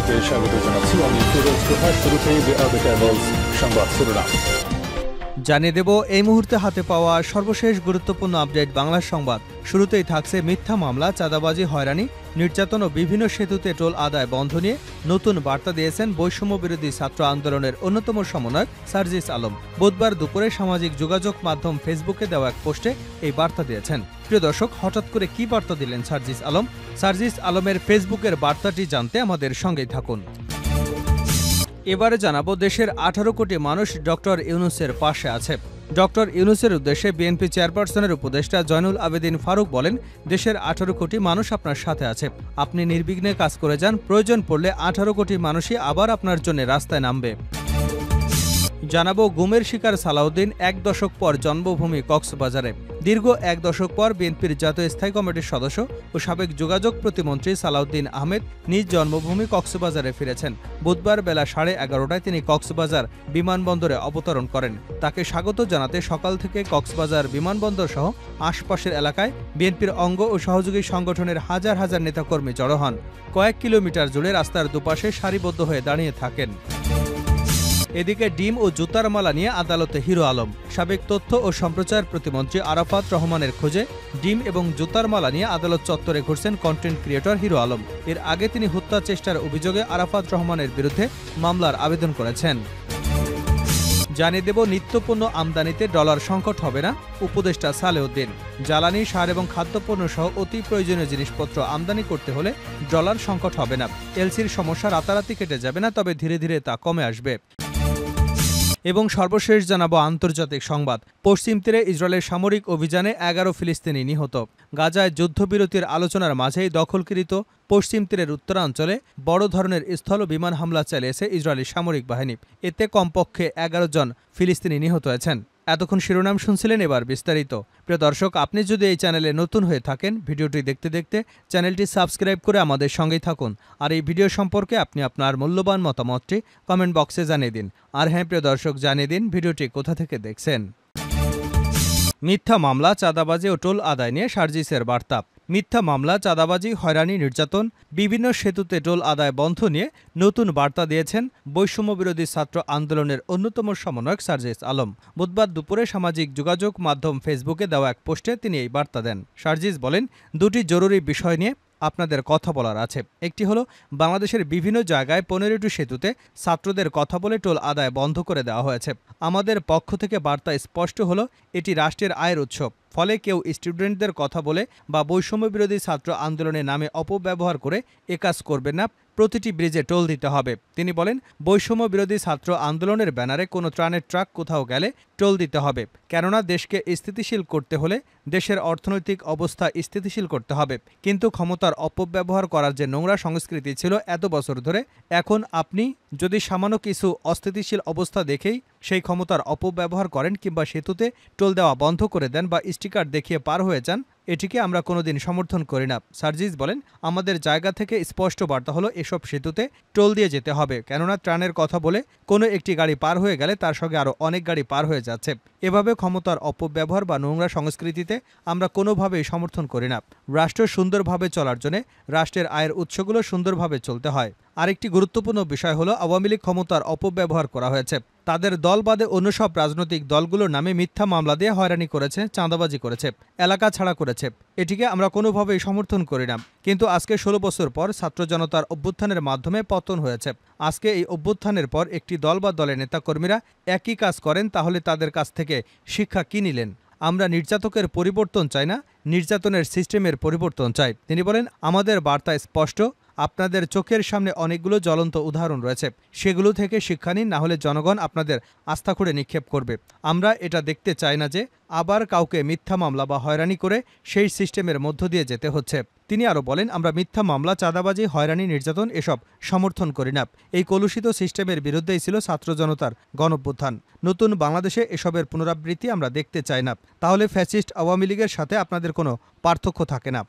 সবাইকে স্বাগত জানাচ্ছি। আমি ফিরোজ তোহা। শুরুতেই সংবাদ শিরোনাম জানিয়ে দেব এই মুহূর্তে হাতে পাওয়া সর্বশেষ গুরুত্বপূর্ণ আপডেট বাংলা সংবাদ। শুরুতেই থাকছে মিথ্যা মামলা, চাঁদাবাজি, হয়রানি, নির্যাতন ও বিভিন্ন সেতুতে টোল আদায় বন্ধ নিয়ে নতুন বার্তা দিয়েছেন বৈষম্য বিরোধী ছাত্র আন্দোলনের অন্যতম সমন্বয়ক সার্জিস আলম। বুধবার দুপুরে সামাজিক যোগাযোগ মাধ্যম ফেসবুকে দেওয়া এক পোস্টে এই বার্তা দিয়েছেন। প্রিয় দর্শক, হঠাৎ করে কি বার্তা দিলেন সার্জিস আলম? সার্জিস আলমের ফেসবুকের বার্তাটি জানতে আমাদের সঙ্গেই থাকুন। এবারে জানাবো, দেশের 18 কোটি মানুষ ডক্টর ইউনূসের পাশে আছে। ডক্টর ইউনূসের উদ্দেশ্যে বিএনপি চেয়ারপারসনের উপদেষ্টা জয়নুল আবেদিন ফারুক বলেন, দেশের 18 কোটি মানুষ আপনার সাথে আছে। আপনি নির্বিঘ্নে কাজ করে যান। প্রয়োজন পড়লে 18 কোটি মানুষই আবার আপনার জন্য রাস্তায় নামবে। জানাবো, গুমের শিকার সালাউদ্দিন 1 দশক পর জন্মভূমি কক্সবাজারে। দীর্ঘ 1 দশক পর বিএনপির জাতীয় স্থায়ী কমিটির সদস্য ও সাবেক যোগাযোগ প্রতিমন্ত্রী সালাউদ্দিন আহমেদ নিজ জন্মভূমি কক্সবাজারে ফিরেছেন। বুধবার বেলা 11:30টায় তিনি কক্সবাজার বিমানবন্দরে অবতরণ করেন। তাকে স্বাগত জানাতে সকাল থেকে কক্সবাজার বিমানবন্দর সহ আশপাশের এলাকায় বিএনপির অঙ্গ ও সহযোগী সংগঠনের হাজার হাজার নেতাকর্মী জড়ো হন। কয়েক কিলোমিটার জুড়ে রাস্তার দুপাশে সারিবদ্ধ হয়ে দাঁড়িয়ে থাকেন। এদিকে ডিম ও জুতার মালা নিয়ে আদালতে হিরো আলম। সাবেক তথ্য ও সম্প্রচার প্রতিমন্ত্রী আরাফাত রহমানের খোঁজে ডিম এবং জুতার মালা নিয়ে আদালত চত্বরে ঘুরছেন কন্টেন্ট ক্রিয়েটর হিরো আলম। এর আগে তিনি হত্যা চেষ্টার অভিযোগে আরাফাত রহমানের বিরুদ্ধে মামলার আবেদন করেছেন। জানিয়ে দেব, নিত্যপণ্য আমদানিতে ডলার সংকট হবে না, উপদেষ্টা সালেউদ্দিন। জ্বালানি, সার এবং খাদ্যপণ্য সহ অতি প্রয়োজনীয় জিনিসপত্র আমদানি করতে হলে ডলার সংকট হবে না। এলসির সমস্যা রাতারাতি কেটে যাবে না, তবে ধীরে ধীরে তা কমে আসবে। এবং সর্বশেষ জানাবো আন্তর্জাতিক সংবাদ। পশ্চিম তীরে ইসরায়েলের সামরিক অভিযানে 11 ফিলিস্তিনি নিহত। গাজায় যুদ্ধবিরতির আলোচনার মাঝেই দখলকৃত পশ্চিম তীরের উত্তরাঞ্চলে বড় ধরনের স্থল বিমান হামলা চালিয়েছে ইসরায়েলি সামরিক বাহিনী। এতে কমপক্ষে 11 জন ফিলিস্তিনি নিহত হয়েছেন। এতক্ষণ শিরোনাম শুনছিলেন, এবার বিস্তারিত। প্রিয় দর্শক, আপনি যদি এই চ্যানেলে নতুন হয়ে থাকেন, ভিডিওটি দেখতে দেখতে চ্যানেলটি সাবস্ক্রাইব করে আমাদের সঙ্গেই থাকুন। আর এই ভিডিও সম্পর্কে আপনি আপনার মূল্যবান মতামতটি কমেন্ট বক্সে জানিয়ে দিন। আর হ্যাঁ প্রিয় দর্শক, জানিয়ে দিন ভিডিওটি কোথা থেকে দেখছেন। মিথ্যা মামলা, চাঁদাবাজি ও টোল আদায় নিয়ে সার্জিসের বার্তা। মিথ্যা মামলা, চাঁদাবাজি, হয়রানি, নির্যাতন, বিভিন্ন সেতুতে টোল আদায় বন্ধ নিয়ে নতুন বার্তা দিয়েছেন বৈষম্য বিরোধী ছাত্র আন্দোলনের অন্যতম সমন্বয়ক সার্জিস আলম। বুধবার দুপুরে সামাজিক যোগাযোগ মাধ্যম ফেসবুকে দেওয়া এক পোস্টে তিনি এই বার্তা দেন। সার্জিস বলেন, দুটি জরুরি বিষয় নিয়ে আপনাদের কথা বলার আছে। একটি হলো, বাংলাদেশের বিভিন্ন জায়গায় 15টি সেতুতে ছাত্রদের কথা বলে টোল আদায় বন্ধ করে দেওয়া হয়েছে। আমাদের পক্ষ থেকে বার্তা স্পষ্ট হলো, এটি রাষ্ট্রের আয়ের উৎস। ফলে কেউ স্টুডেন্টদের কথা বলে বা বৈষম্য বিরোধী ছাত্র আন্দোলনের নামে অপব্যবহার করে একাজ করবে না। প্রতিটি ব্রিজে টোল দিতে হবে। তিনি বলেন, বৈষম্য বিরোধী ছাত্র আন্দোলনের ব্যানারে কোনো ত্রাণের ট্রাক কোথাও গেলে টোল দিতে হবে। কেননা দেশকে স্থিতিশীল করতে হলে দেশের অর্থনৈতিক অবস্থা স্থিতিশীল করতে হবে। কিন্তু ক্ষমতার অপব্যবহার করার যে নোংরা সংস্কৃতি ছিল এত বছর ধরে, এখন আপনি যদি সামান্য কিছু অস্থিতিশীল অবস্থা দেখেই সেই ক্ষমতার অপব্যবহার করেন কিংবা সেতুতে টোল দেওয়া বন্ধ করে দেন বা স্টিকার দেখিয়ে পার হয়ে যান, এটিকে আমরা কোনোদিন সমর্থন করি না। সার্জিস বলেন, আমাদের জায়গা থেকে স্পষ্ট বার্তা হলো, এসব সেতুতে টোল দিয়ে যেতে হবে। কেননা ত্রাণের কথা বলে কোনো একটি গাড়ি পার হয়ে গেলে তার সঙ্গে আরও অনেক গাড়ি পার হয়ে যাচ্ছে। এভাবে ক্ষমতার অপব্যবহার বা নোংরা সংস্কৃতিতে আমরা কোনোভাবেই সমর্থন করি না। রাষ্ট্র সুন্দরভাবে চলার জন্য রাষ্ট্রের আয়ের উৎসগুলো সুন্দরভাবে চলতে হয়। আরেকটি গুরুত্বপূর্ণ বিষয় হলো, আওয়ামী লীগ ক্ষমতার অপব্যবহার করা হয়েছে। তাদের দল বাদে অন্য সব রাজনৈতিক দলগুলোর নামে মিথ্যা মামলা দিয়ে হয়রানি করেছে, চাঁদাবাজি করেছে, এলাকা ছাড়া করেছে। এটিকে আমরা কোনোভাবেই সমর্থন করি না। কিন্তু আজকে 16 বছর পর ছাত্র জনতার অভ্যুত্থানের মাধ্যমে পতন হয়েছে। আজকে এই অভ্যুত্থানের পর একটি দল বা দলের নেতাকর্মীরা একই কাজ করেন, তাহলে তাদের কাছ থেকে শিক্ষা কী নিলেন? আমরা নির্যাতকের পরিবর্তন চাই না, নির্যাতনের সিস্টেমের পরিবর্তন চাই। তিনি বলেন, আমাদের বার্তা স্পষ্ট। আপনাদের চোখের সামনে অনেকগুলো জ্বলন্ত উদাহরণ রয়েছে, সেগুলো থেকে শিক্ষা নিন, না হলে জনগণ আপনাদের আস্থা করে নিক্ষেপ করবে। আমরা এটা দেখতে চাই না যে আবার কাউকে মিথ্যা মামলা বা হয়রানি করে সেই সিস্টেমের মধ্য দিয়ে যেতে হচ্ছে। তিনি আরও বলেন, আমরা মিথ্যা মামলা, চাঁদাবাজি, হয়রানি, নির্যাতন এসব সমর্থন করি না। এই কলুষিত সিস্টেমের বিরুদ্ধেই ছিল ছাত্র জনতার গণঅভ্যুত্থান। নতুন বাংলাদেশে এসবের পুনরাবৃত্তি আমরা দেখতে চাই না। তাহলে ফ্যাসিস্ট আওয়ামী লীগের সাথে আপনাদের কোনো পার্থক্য থাকে না।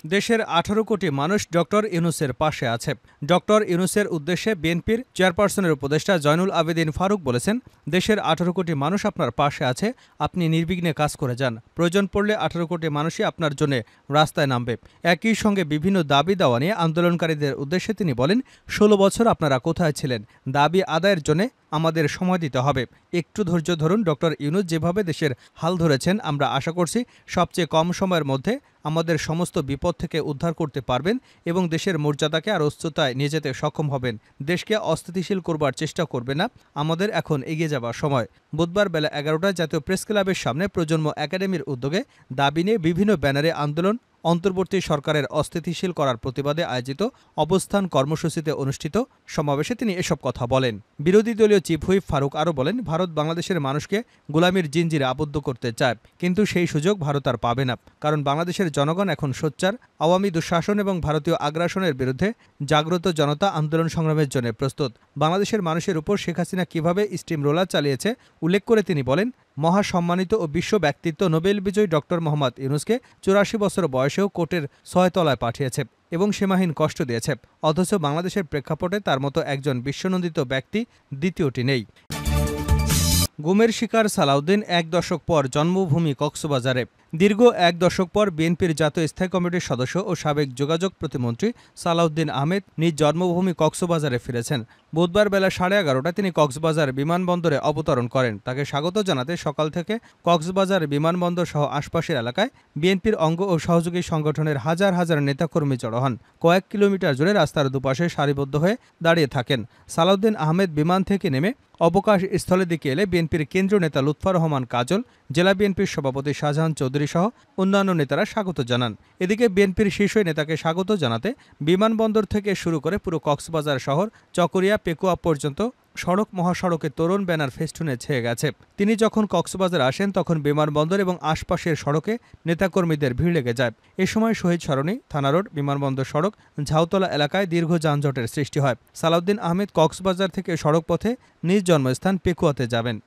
দেশের 18 কোটি মানুষ ডক্টর ইউনূসের পাশে আছে। ডক্টর ইউনূসের উদ্দেশ্যে বিএনপির চেয়ারপারসনের উপদেষ্টা জয়নুল আবেদিন ফারুক বলেছেন, দেশের 18 কোটি মানুষ আপনার পাশে আছে, আপনি নির্বিঘ্নে কাজ করে যান। প্রয়োজন পড়লে 18 কোটি মানুষই আপনার জন্য রাস্তায় নামবে। একই সঙ্গে বিভিন্ন দাবি দাওয়া নিয়ে আন্দোলনকারীদের উদ্দেশ্যে তিনি বলেন, 16 বছর আপনারা কোথায় ছিলেন? দাবি আদায়ের জন্য আমাদের সময় দিতে হবে। একটু ধৈর্য ধরুন। ডক্টর ইউনূস যেভাবে দেশের হাল ধরেছেন, আমরা আশা করছি সবচেয়ে কম সময়ের মধ্যে আমাদের সমস্ত বিপদ থেকে উদ্ধার করতে পারবেন এবং দেশের মর্যাদাকে আর উচ্চতায় নিয়ে যেতে সক্ষম হবেন। দেশকে অস্থিতিশীল করবার চেষ্টা করবে না। আমাদের এখন এগিয়ে যাবার সময়। বুধবার বেলা 11টায় জাতীয় প্রেস ক্লাবের সামনে প্রজন্ম একাডেমির উদ্যোগে দাবি নিয়ে বিভিন্ন ব্যানারে আন্দোলন অন্তর্বর্তী সরকারের অস্থিতিশীল করার প্রতিবাদে আয়োজিত অবস্থান কর্মসূচিতে অনুষ্ঠিত সমাবেশে তিনি এসব কথা বলেন। বিরোধী দলীয় চিফ হুইপ ফারুক আরও বলেন, ভারত বাংলাদেশের মানুষকে গোলামির জিঞ্জিরে আবদ্ধ করতে চায়, কিন্তু সেই সুযোগ ভারত আর পাবে না। কারণ বাংলাদেশের জনগণ এখন সোচ্চার। আওয়ামী দুঃশাসন এবং ভারতীয় আগ্রাসনের বিরুদ্ধে জাগ্রত জনতা আন্দোলন সংগ্রামের জন্য প্রস্তুত। বাংলাদেশের মানুষের উপর শেখ হাসিনা কিভাবে স্টিম রোলার চালিয়েছে উল্লেখ করে তিনি বলেন, মহাসম্মানিত ও বিশ্ব ব্যক্তিত্ব নোবেল বিজয়ী ডক্টর মোহাম্মদ ইউনূসকে 84 বছর বয়সেও কোর্টের 6 তলায় পাঠিয়েছে এবং সীমাহীন কষ্ট দিয়েছে। অথচ বাংলাদেশের প্রেক্ষাপটে তার মতো একজন বিশ্বনন্দিত ব্যক্তি দ্বিতীয়টি নেই। গুমের শিকার সালাউদ্দিন 1 দশক পর জন্মভূমি কক্সবাজারে। দীর্ঘ 1 দশক পর বিএনপির জাতীয় স্থায়ী কমিটির সদস্য ও সাবেক যোগাযোগ প্রতিমন্ত্রী সালাউদ্দিন আহমেদ নিজ জন্মভূমি কক্সবাজারে ফিরেছেন। বুধবার বেলা 11:30টায় তিনি কক্সবাজার বিমানবন্দরে অবতরণ করেন। তাকে স্বাগত জানাতে সকাল থেকে কক্সবাজার বিমানবন্দর সহ আশপাশের এলাকায় বিএনপির অঙ্গ ও সহযোগী সংগঠনের হাজার হাজার নেতাকর্মী জড়ো হন। কয়েক কিলোমিটার জুড়ে রাস্তার দুপাশে সারিবদ্ধ হয়ে দাঁড়িয়ে থাকেন। সালাউদ্দিন আহমেদ বিমান থেকে নেমে অবকাশ স্থলের দিকে এলে বিএনপির কেন্দ্রীয় নেতা লুৎফর রহমান কাজল, জেলা বিএনপির সভাপতি শাহজাহান চৌধুরী সহ অন্যান্য নেতারা স্বাগত জানান। এদিকে বিএনপির শীর্ষ নেতাকে স্বাগত জানাতে বিমানবন্দর থেকে শুরু করে পুরো কক্সবাজার শহর, চকরিয়া, পেকুয়া পর্যন্ত সড়ক মহাসড়কে তরুণ ব্যানার ফেস্টুনে ছেয়ে গেছে। তিনি যখন কক্সবাজার আসেন তখন বিমানবন্দর এবং আশপাশের সড়কে নেতাকর্মীদের ভিড় লেগে যায়। এ সময় শহীদ সরণি, থানা রোড, বিমানবন্দর সড়ক, ঝাউতলা এলাকায় দীর্ঘ যানজটের সৃষ্টি হয়। সালাউদ্দিন আহমেদ কক্সবাজার থেকে সড়ক পথে নিজ জন্মস্থান পেকুয়াতে যাবেন।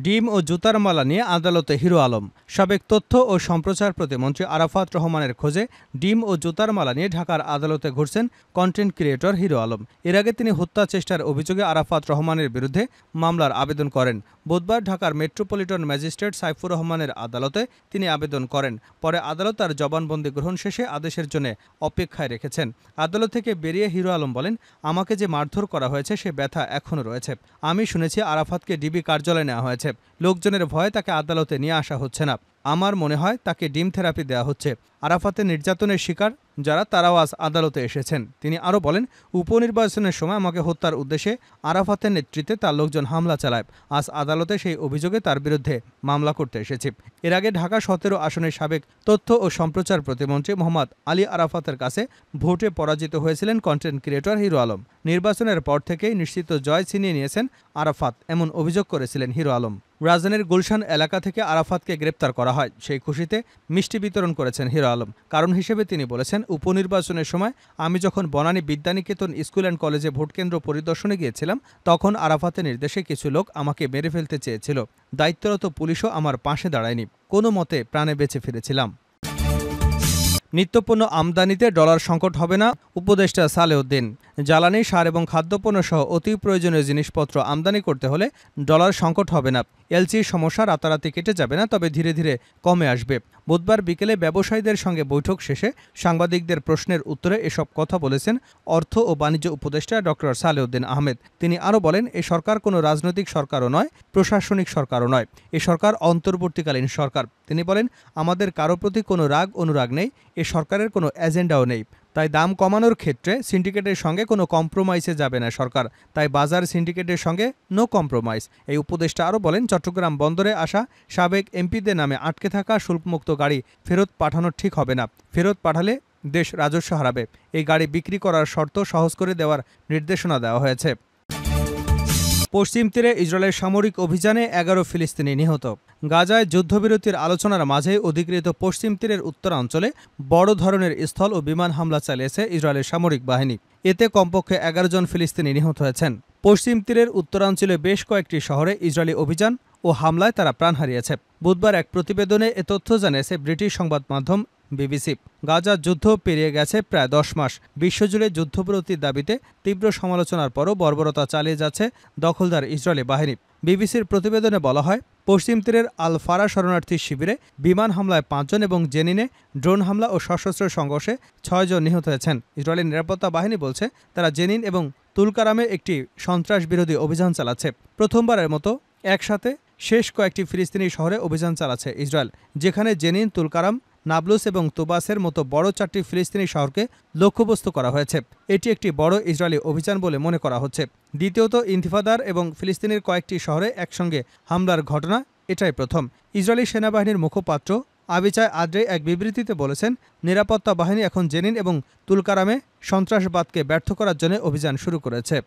ডিম ও জুতার মালা নিয়ে আদালতে হিরো আলম। সাবেক তথ্য ও সম্প্রচার প্রতিমন্ত্রী আরাফাত রহমানের খোঁজে ডিম ও জুতার মালা নিয়ে ঢাকার আদালতে ঘুরছেন কন্টেন্ট ক্রিয়েটর হিরো আলম। এর আগে তিনি হত্যা চেষ্টার অভিযোগে আরাফাত রহমানের বিরুদ্ধে মামলার আবেদন করেন। বুধবার ঢাকার মেট্রোপলিটন ম্যাজিস্ট্রেট সাইফুর রহমানের আদালতে তিনি আবেদন করেন। পরে আদালত তার জবানবন্দি গ্রহণ শেষে আদেশের জন্য অপেক্ষায় রেখেছেন। আদালত থেকে বেরিয়ে হিরো আলম বলেন, আমাকে যে মারধর করা হয়েছে সে ব্যথা এখনও রয়েছে। আমি শুনেছি আরাফাতকে ডিবি কার্যালয়ে নেওয়া হয়েছে। লোকজনের ভয়ে তাকে আদালতে নিয়ে আসা হচ্ছে না। আমার মনে হয় তাকে ডিম থেরাপি দেওয়া হচ্ছে। আরাফাতের নির্যাতনের শিকার যারা তারাও আজ আদালতে এসেছেন। তিনি আরও বলেন, উপনির্বাচনের সময় আমাকে হত্যার উদ্দেশ্যে আরাফাতের নেতৃত্বে তার লোকজন হামলা চালায়। আজ আদালতে সেই অভিযোগে তার বিরুদ্ধে মামলা করতে এসেছি। এর আগে ঢাকা 17 আসনের সাবেক তথ্য ও সম্প্রচার প্রতিমন্ত্রী মোহাম্মদ আলী আরাফাতের কাছে ভোটে পরাজিত হয়েছিলেন কন্টেন্ট ক্রিয়েটর হিরো আলম। নির্বাচনের পর থেকেই নিশ্চিত জয় ছিনিয়ে নিয়েছেন আরাফাত, এমন অভিযোগ করেছিলেন হিরো আলম। রাজধানীর গুলশান এলাকা থেকে আরাফাতকে গ্রেপ্তার করা হয়। সেই খুশিতে মিষ্টি বিতরণ করেছেন হিরো আলম। কারণ হিসেবে তিনি বলেছেন, উপনির্বাচনের সময় আমি যখন বনানী বিদ্যানিকেতন স্কুল অ্যান্ড কলেজে ভোটকেন্দ্র পরিদর্শনে গিয়েছিলাম তখন আরাফাতের নির্দেশে কিছু লোক আমাকে মেরে ফেলতে চেয়েছিল। দায়িত্বরত পুলিশও আমার পাশে দাঁড়ায়নি। কোনো মতে প্রাণে বেঁচে ফিরেছিলাম। নিত্যপণ্য আমদানিতে ডলার সংকট হবে না, উপদেষ্টা সালেউদ্দিন। জ্বালানি, সার এবং খাদ্যপণ্য সহ অতি প্রয়োজনীয় জিনিসপত্র আমদানি করতে হলে ডলার সংকট হবে না। এলসির সমস্যা রাতারাতি কেটে যাবে না, তবে ধীরে ধীরে কমে আসবে। বুধবার বিকেলে ব্যবসায়ীদের সঙ্গে বৈঠক শেষে সাংবাদিকদের প্রশ্নের উত্তরে এসব কথা বলেছেন অর্থ ও বাণিজ্য উপদেষ্টা ডক্টর সালেউদ্দিন আহমেদ। তিনি আরও বলেন, এ সরকার কোনো রাজনৈতিক সরকারও নয়, প্রশাসনিক সরকারও নয়। এ সরকার অন্তর্বর্তীকালীন সরকার। তিনি বলেন, আমাদের কারো প্রতি কোনো রাগ অনুরাগ নেই, এ সরকারের কোনো এজেন্ডাও নেই। তাই দাম কমানোর ক্ষেত্রে সিন্ডিকেটের সঙ্গে কোনো কম্প্রোমাইজে যাবে না সরকার। তাই বাজার সিন্ডিকেটের সঙ্গে নো কম্প্রোমাইজ। এই উপদেষ্টা আরও বলেন, চট্টগ্রাম বন্দরে আসা সাবেক এমপিদের নামে আটকে থাকা শুল্কমুক্ত গাড়ি ফেরত পাঠানো ঠিক হবে না। ফেরত পাঠালে দেশ রাজস্ব হারাবে। এই গাড়ি বিক্রি করার শর্ত সহজ করে দেওয়ার নির্দেশনা দেওয়া হয়েছে। পশ্চিম তীরে ইসরায়েলের সামরিক অভিযানে 11 ফিলিস্তিনি নিহত। গাজায় যুদ্ধবিরতির আলোচনার মাঝেই অধিকৃত পশ্চিম তীরের উত্তরাঞ্চলে বড় ধরনের স্থল ও বিমান হামলা চালিয়েছে ইসরায়েলের সামরিক বাহিনী। এতে কমপক্ষে 11 জন ফিলিস্তিনি নিহত হয়েছেন। পশ্চিম তীরের উত্তরাঞ্চলে বেশ কয়েকটি শহরে ইসরায়েলি অভিযান ও হামলায় তারা প্রাণ হারিয়েছে। বুধবার এক প্রতিবেদনে এ তথ্য জানিয়েছে ব্রিটিশ সংবাদ মাধ্যম বিবিসি। গাজার যুদ্ধ পেরিয়ে গেছে প্রায় 10 মাস। বিশ্বজুড়ে যুদ্ধবিরতির দাবিতে তীব্র সমালোচনার পরও বর্বরতা চালিয়ে যাচ্ছে দখলদার ইসরায়েলি বাহিনী। বিবিসির প্রতিবেদনে বলা হয়, পশ্চিম তীরের আল ফারা শরণার্থী শিবিরে বিমান হামলায় 5 জন এবং জেনিনে ড্রোন হামলা ও সশস্ত্র সংঘর্ষে 6 জন নিহত হয়েছেন। ইসরায়েলি নিরাপত্তা বাহিনী বলছে, তারা জেনিন এবং তুলকারামে একটি সন্ত্রাস বিরোধী অভিযান চালাচ্ছে। প্রথমবারের মতো একসাথে শেষ কয়েকটি ফিলিস্তিনি শহরে অভিযান চালাচ্ছে ইসরায়েল, যেখানে জেনিন, তুলকারাম, নাবলুস এবং তুবাসের মতো বড় 4টি ফিলিস্তিনি শহরকে লক্ষ্যবস্তু করা হয়েছে। এটি একটি বড় ইসরায়েলি অভিযান বলে মনে করা হচ্ছে। দ্বিতীয়ত, ইন্তিফাদার এবং ফিলিস্তিনের কয়েকটি শহরে একসঙ্গে হামলার ঘটনা এটাই প্রথম। ইসরায়েলি সেনাবাহিনীর মুখপাত্র আবিচাই আদ্রে এক বিবৃতিতে বলেছেন, নিরাপত্তা বাহিনী এখন জেনিন এবং তুলকারামে সন্ত্রাসবাদকে ব্যর্থ করার জন্য অভিযান শুরু করেছে।